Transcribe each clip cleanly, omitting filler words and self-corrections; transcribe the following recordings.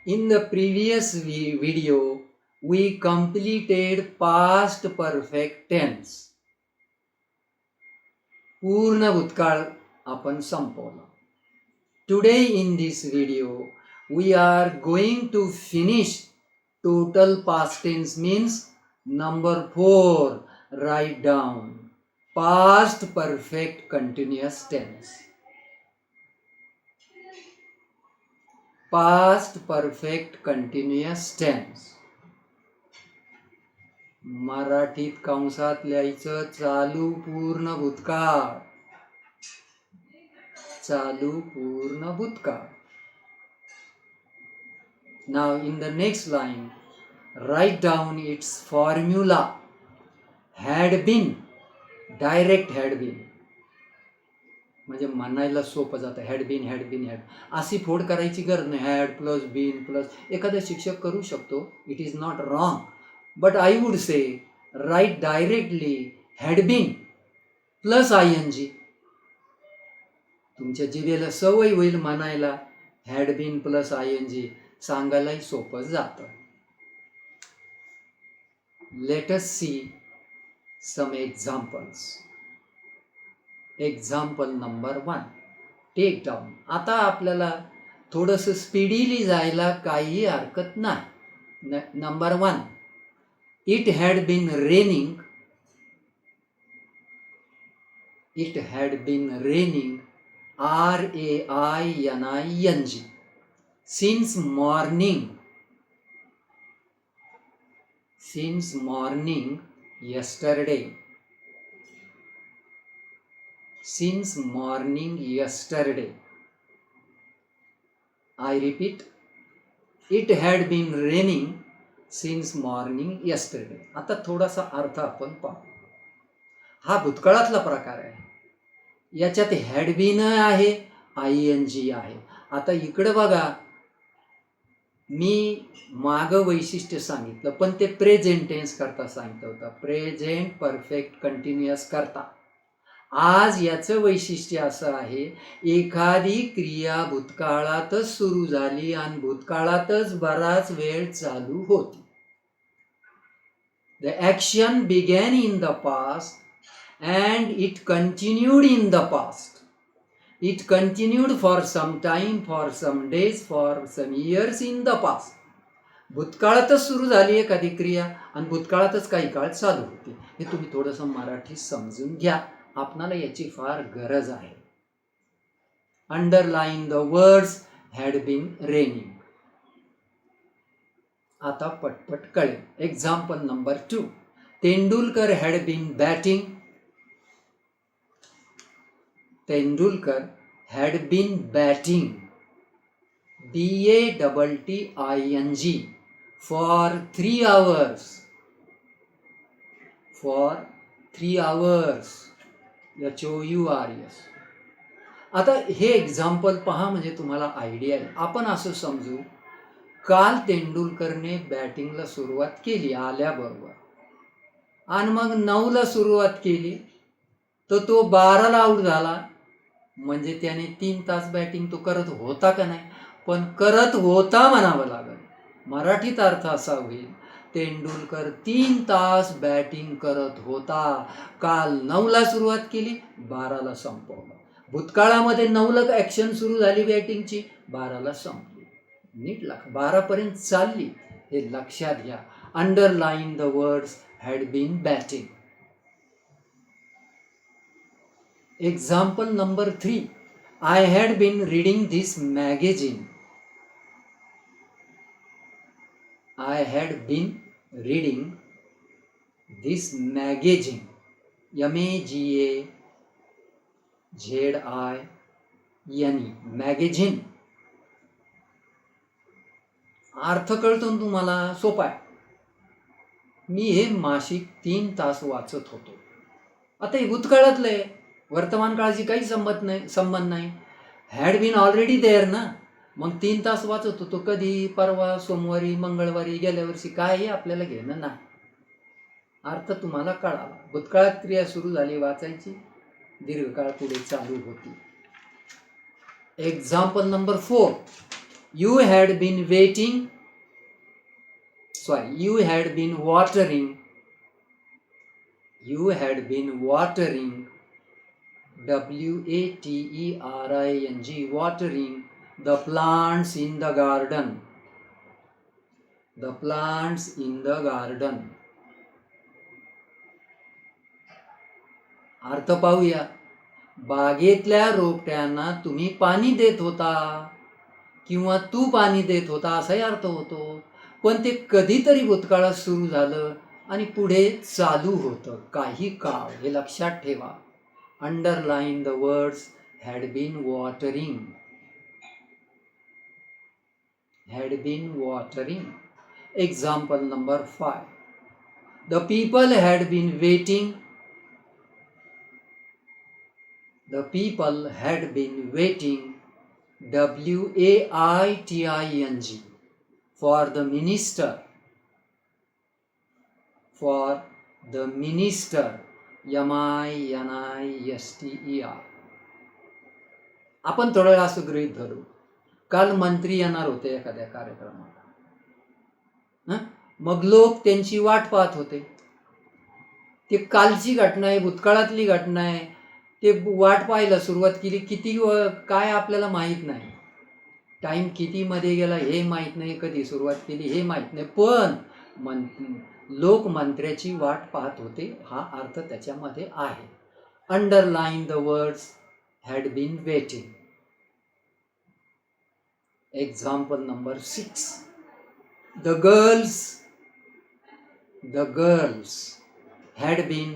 In the previous video, we completed past perfect tense. पूर्ण भूतकाळ आपण संपवला. Today in this video, we are going to finish total past tense means number 4. Write down past perfect continuous tense. Past perfect continuous tense. मराठीत कंसात लिहायचं चालू पूर्ण भूतकाळ. चालू पूर्ण भूतकाळ. Now in the next line, write down its formula. Had been, direct had been. म्हणजे म्हणायला सोपं जातं. Had been had been had अशी फोड करायची गरज नाही. हॅड प्लस बीन प्लस एखादा शिक्षक करू शकतो. It is not wrong, but I would say right directly had been plus I N G. तुमच्या जिभेला सवय होईल म्हणायला had been plus I N G. सांगायलाही सोपं जातं. Let us see some examples. Example number 1, take down. आता आपल्याला थोडंसं स्पीडीली जायला काही हरकत नाही. Number 1, it had been raining. It had been raining RAINING since morning. Since morning yesterday. Since morning yesterday. I repeat, it had been raining since morning yesterday. आता थोडासा अर्थ आपण पाहू. हा भूतकाळातला प्रकार आहे. याच्यात हॅड बीन आहे, ING आहे. आता इकडं बघा, मी माग वैशिष्ट्य सांगितलं पण ते प्रेझेंट टेन्स करता सांगितलं होतं. प्रेझेंट परफेक्ट कंटिन्युअस करता. आज याचं वैशिष्ट्य असं आहे, एखादी क्रिया भूतकाळातच सुरू झाली आणि भूतकाळातच बराच वेळ चालू होती. The action began in the past and it continued in the past. It continued for some time, for some days, for some years in the past. भूतकाळातच सुरू झाली एखादी क्रिया आणि भूतकाळातच काही काळ चालू होती. हे तुम्ही थोडंसं मराठी समजून घ्या. आपणाला याची फार गरज आहे. Underline the words had been raining. आता पटपट कळेल. Example number 2, Tendulkar had been batting. Tendulkar had been batting BATTING for 3 hours. For 3 hours. HOURS. आता हे एक्झाम्पल पहा म्हणजे तुम्हाला आयडिया आहे. आपण असं समजू, काल तेंडुलकरने बॅटिंगला सुरुवात केली आल्याबरोबर आणि मग 9ला सुरुवात केली तर तो 12ला आऊट झाला. म्हणजे त्याने 3 तास बॅटिंग तो करत होता का नाही, पण करत होता म्हणावं लागेल. मराठीत अर्थ असा होईल, तेंडुलकर 3 तास बॅटिंग करत होता. काल 9ला सुरुवात केली, 12ला संपवलं. भूतकाळामध्ये 9ला ॲक्शन सुरू झाली बॅटिंगची, 12ला संपली. नीट 12पर्यंत चालली, हे लक्षात घ्या. Underline the words had been batting. Example number 3, I had been reading this magazine. I had been reading this magazine. MAGAZINE. Magazine. अर्थ कळतो ना तुम्हाला? सोपा आहे. मी हे मासिक 3 तास वाचत होतो. आता हे भूतकाळातलं आहे, वर्तमान काळाची काही संबंध नाही. हॅड बीन ऑलरेडी देअर ना. मग 3 तास वाचत होतो कधी? परवा, सोमवारी, मंगळवारी, गेल्या वर्षी. काय हे आपल्याला घेणं नाही. अर्थ तुम्हाला कळाला. भूतकाळात क्रिया सुरू झाली वाचायची, दीर्घकाळ पुढे चालू होती. Example number 4, You had been waiting. Sorry, you had been watering. You had been watering. watering. Watering the plants in the garden. The plants in the garden. अर्थ पाहूया. बागेतल्या रोपट्यांना तुम्ही पाणी देत होता किंवा तू पाणी देत होता असाही अर्थ होतो. पण ते कधीतरी भूतकाळात सुरू झालं आणि पुढे चालू होतं काही काळ. हे लक्षात ठेवा. Underline the words had been watering. Had been watering. Example number 5. The people had been waiting. The people had been waiting. waiting for the minister. For the minister. minister. आपण थोडं वेळा असं गृहीत धरू. काल मंत्री येणार होते एखाद्या कार्यक्रमाला. मग लोक त्यांची वाट पाहत होते. ते कालची घटना आहे, भूतकाळातली घटना आहे. ते वाट पाहायला सुरुवात केली. किती काय आपल्याला माहीत नाही. टाईम किती मध्ये गेला हे माहीत नाही. कधी सुरुवात केली हे माहीत नाही. पण लोक मंत्र्याची वाट पाहत होते हा अर्थ त्याच्यामध्ये आहे. Underline the words had been waiting. Example number 6. The girls had been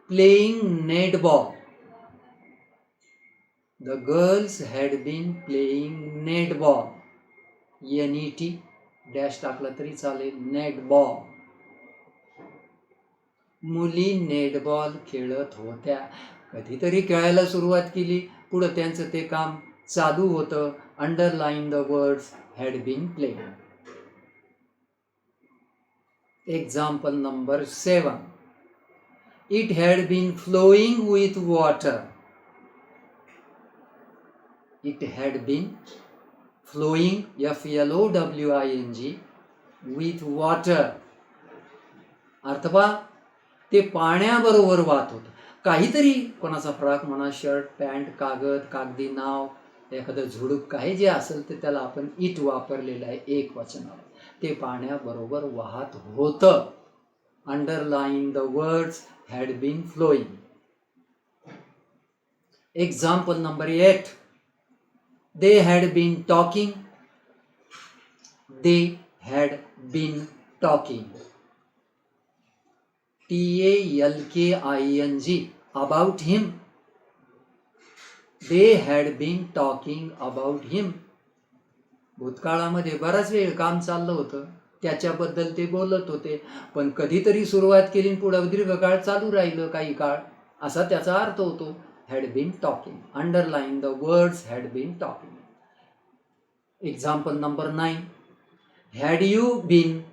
playing netball. The girls had been playing netball. NET dash टाकला तरी चालेल. नेटबॉल. मुली नेटबॉल खेळत होत्या. कधीतरी खेळायला सुरुवात केली, पुढं त्यांचं ते काम चालू होतं. Underline the words had been played. Example number 7. It had been flowing with water. It had been flowing FLOWING with water. अर्थ पहा, ते पाण्याबरोबर वाहत होतं. काहीतरी कोणाचा फ्रॉक म्हणा, शर्ट, पॅन्ट, कागद, कागदी नाव, एखादं झुडूप काही जे असेल ते त्याला आपण इट वापरलेलं आहे एक वचनावर. ते पाण्याबरोबर वाहत होतं. Underline the words had been flowing. Example number 8. They had been talking. They had been talking. TALKING about him. They had been talking about him. भूतकाळामध्ये बराच वेळ काम चाललं होतं, त्याच्याबद्दल ते बोलत होते. पण कधीतरी सुरुवात केली, पुढे दीर्घकाळ चालू राहिलं काही काळ, असा त्याचा अर्थ होतो. had been talking. Underline the words had been talking. Example number 9. Had you been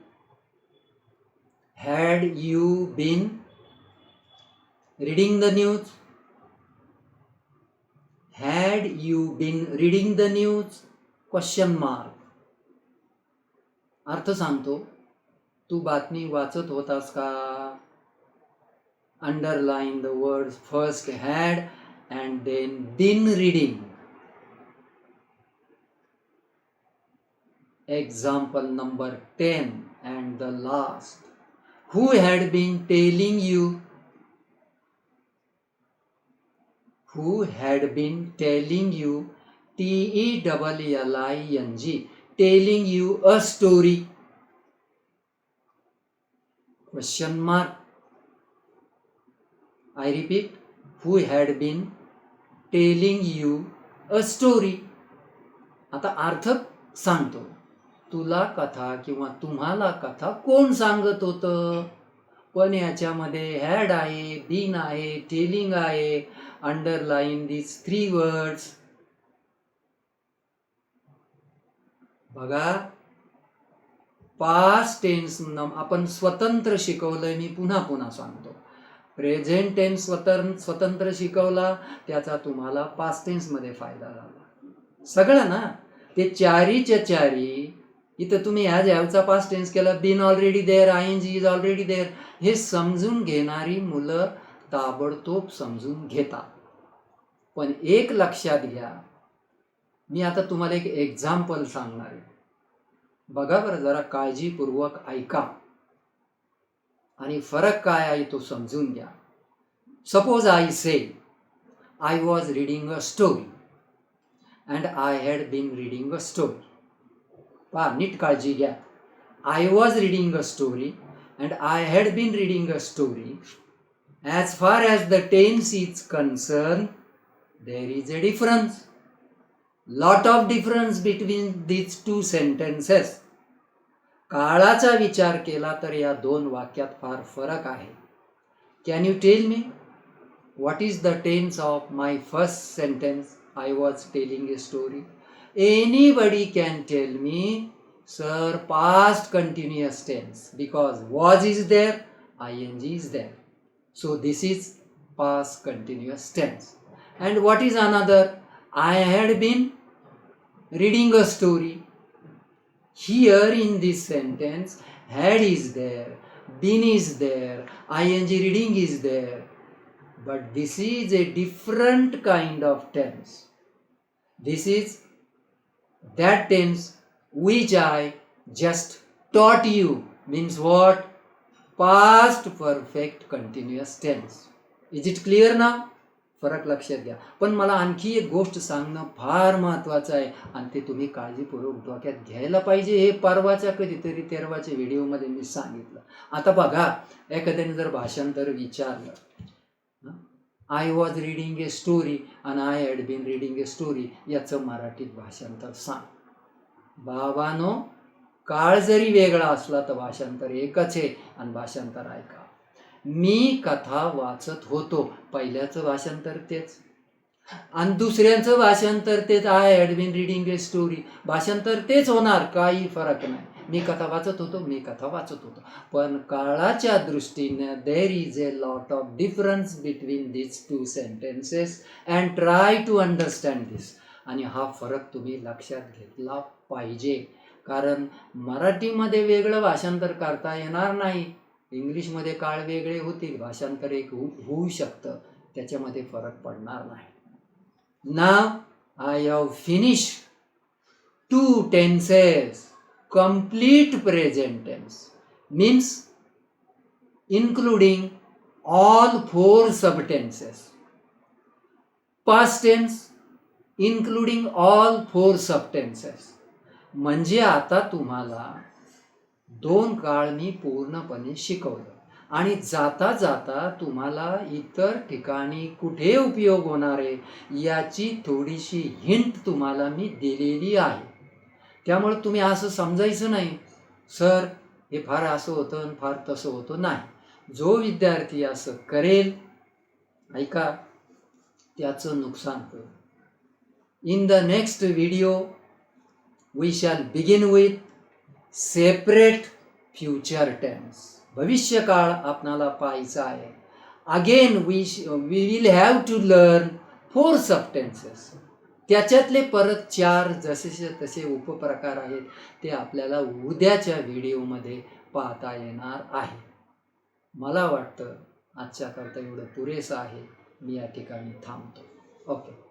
reading the news? Had you been reading the news? Question mark. अर्थ सांगतो. तू बातमी वाचत होतास का? Underline the words first had and then been reading. Example number 10 and the last. Who had been telling you? Who had been telling you? TELLING. Telling you a story. Question mark. I repeat. Who had been telling you a story? आता अर्थ सांगतो. तुला कथा किंवा तुम्हाला कथा कोण सांगत होतं? पण याच्यामध्ये हॅड आहे, बीन आहे, टेलिंग आहे. अंडरलाईन दिस 3 वर्ड्स. बघा, पास्ट टेन्स आपण स्वतंत्र शिकवलंय. मी पुन्हा सांगतो. प्रेझेंट टेन्स स्वतंत्र शिकवला, त्याचा तुम्हाला पास्ट टेन्स मध्ये फायदा झाला. सगळं ना, ते चारीच्या चारी इथं तुम्ही ह्या हॅवचा पास्ट टेन्स केला, been already there, ING is already there, हे समजून घेणारी मुलं ताबडतोब समजून घेतात. पण एक लक्षात घ्या, मी आता तुम्हाला एक एक्झाम्पल सांगणार आहे. बघा बरं, जरा काळजीपूर्वक ऐका आणि फरक काय आहे तो समजून घ्या. Suppose I say I was reading a story and I had been reading a story. पहा, नीट काळजी घ्या. I was reading a story and I had been reading a story. As far as the tense is concern, there is a difference. Lot of difference between these two sentences. काळाचा विचार केला तर या दोन वाक्यात फार फरक आहे. Can you tell me what is the tense of my first sentence, I was telling a story? Anybody can tell me, sir, past continuous tense, because was is there, ING is there. So this is past continuous tense. And what is another? I had been reading a story. Here in this sentence, had is there, been is there, ING reading is there. But this is a different kind of tense. This is that tense which I just taught you. Means what? Past perfect continuous tense. Is it clear now? फरक लक्षात घ्या. पण मला आणखी एक गोष्ट सांगणं फार महत्त्वाचं आहे आणि ते तुम्ही काळजीपूर्वक डोक्यात घ्यायला पाहिजे. हे परवाच्या कधीतरी 13व्या व्हिडिओमध्ये मी सांगितलं. आता बघा, एखाद्याने जर भाषांतर विचारलं, I was reading a story आणि I had been reading a story, याचं मराठीत भाषांतर सांग. बाबानो, काळ जरी वेगळा असला तर भाषांतर एकच आहे आणि भाषांतर ऐका. मी कथा वाचत होतो, पहिल्याचं भाषांतर तेच आणि दुसऱ्यांचं भाषांतर तेच, I had been reading a story, भाषांतर तेच होणार, काही फरक नाही. मी कथा वाचत होतो, मी कथा वाचत होतो. पण काळाच्या दृष्टीने there is a lot of difference between these two sentences and try to understand this. आणि हा फरक तुम्ही लक्षात घेतला पाहिजे, कारण मराठीमध्ये वेगळं भाषांतर करता येणार नाही, इंग्लिशमध्ये काळ वेगळे होतील, भाषांतर एक होऊ शकतं, त्याच्यामध्ये फरक पडणार नाही. Now I have finish two tenses, complete present tense means including all four subtenses. Past tense including all four subtenses. म्हणजे आता तुम्हाला 2 काळ मी पूर्णपणे शिकवलं आणि जाता जाता तुम्हाला इतर ठिकाणी कुठे उपयोग होणार आहे याची थोडीशी हिंट तुम्हाला मी दिलेली आहे. त्यामुळे तुम्ही असं समजायचं नाही, सर हे फार असं होतं आणि फार तसं होतं, नाही. जो विद्यार्थी असं करेल, ऐका, त्याचं नुकसान करेल. In the next video we shall begin with separate future tense. भविष्यकाळ आपणाला पाहायचा आहे. Again we will have to learn 4 subtenses. त्याच्यातले परत 4 जसेचे तसे उपप्रकार आहेत, ते आपल्याला उद्याच्या व्हिडिओमध्ये पाहता येणार आहे. मला वाटतं आजच्या करता एवढं पुरेसं आहे. मी या ठिकाणी थांबतो. ओके.